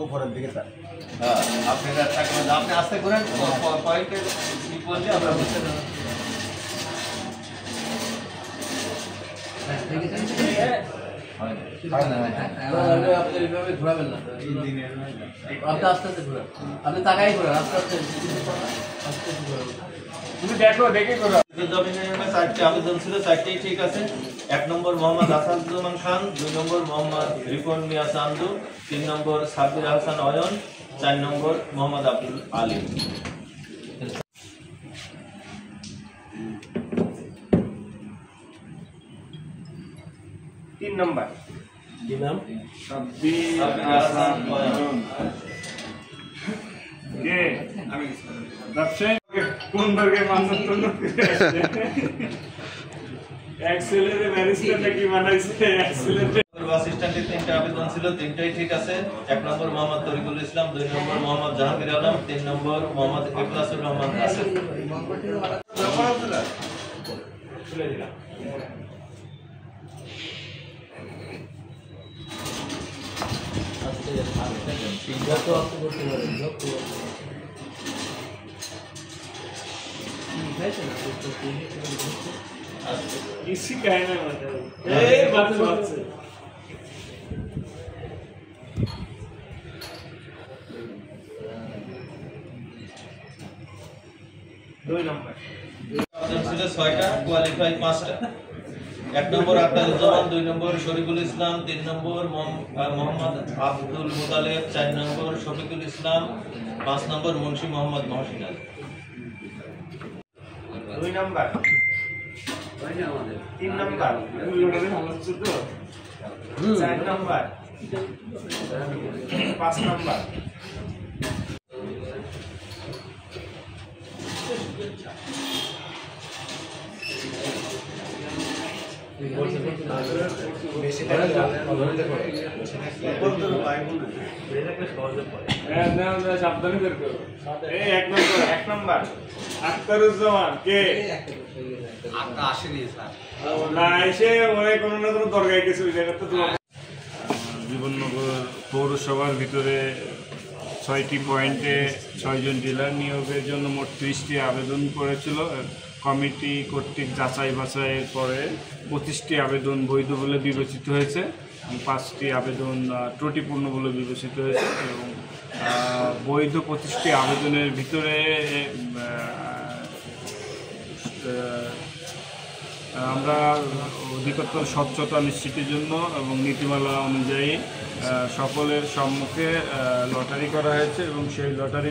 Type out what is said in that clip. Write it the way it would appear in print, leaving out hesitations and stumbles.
উপরের দিকে আপনি আস্তে করেন পয়েন্টে বললে আমরা বুঝতে পারবো। ঘোরাবেন না, আপনি আস্তে আস্তে ঘোরান, আপনি তাকাই ঘোরান, আস্তে আস্তে তুমি দেখো দেখে করো। চারটি আবেদন ছিল, চারটেই ঠিক আছে। 1 নম্বর মোহাম্মদ আসাদুজ্জামান খান, 2 নম্বর মোহাম্মদ রিপন মিয়া চান্দু, 3 নম্বর সাব্বির হাসান অয়ন, 4 নম্বর মোহাম্মদ আব্দুল আলী। তিন নম্বর কি নাম? সাব্বির হাসান অয়ন। কে আমি ব্যবসায়ী কোন বর্গের মানুষ তো এক্সেলের ব্যারিস্টার নাকি বানাইছে এক্সেলের অ্যাসিস্ট্যান্টের 3টা আবেদন ছিল, 3টাই ঠিক আছে। 1 নম্বর মোহাম্মদ তরিকুল ইসলাম, 2 নম্বর মোহাম্মদ জাহাঙ্গীর আলম, 3 নম্বর মোহাম্মদ ইখলাসুর রহমান আসিফ। किसी कहना मतलब बात से 2 নম্বর ছিল 6টা, কোয়ালিফাই 5টা। 1 নম্বর আব্দুজ্জামান, 2 নম্বর শরীফুল ইসলাম, 3 নম্বর মোহাম্মদ আব্দুল মুতালেব, 4 নম্বর শফিকুল ইসলাম, 5 নম্বর মুন্সি মোহাম্মদ মহসিন আলী। 2 নম্বর 3 নম্বর 4 নম্বর 5 নম্বর সাবধানে বের করো। 1 নম্বর আখতারুজ্জামান কে না এসে ওই কোনো না কোনো দরকার কিছু জীবননগর পৌরসভার ভিতরে 6টি পয়েন্টে 6 জন ডিলার নিয়োগের জন্য মোট 30টি আবেদন করেছিল। কমিটি কর্তৃক যাচাই বাছাইয়ের পরে 25টি আবেদন বৈধ বলে বিবেচিত হয়েছে, 5টি আবেদন ত্রুটিপূর্ণ বলে বিবেচিত হয়েছে এবং বৈধ 25টি আবেদনের ভিতরে আমরা অধিকতর স্বচ্ছতা নিশ্চিতের জন্য এবং নীতিমালা অনুযায়ী সকলের সম্মুখে লটারি করা হয়েছে এবং সেই লটারি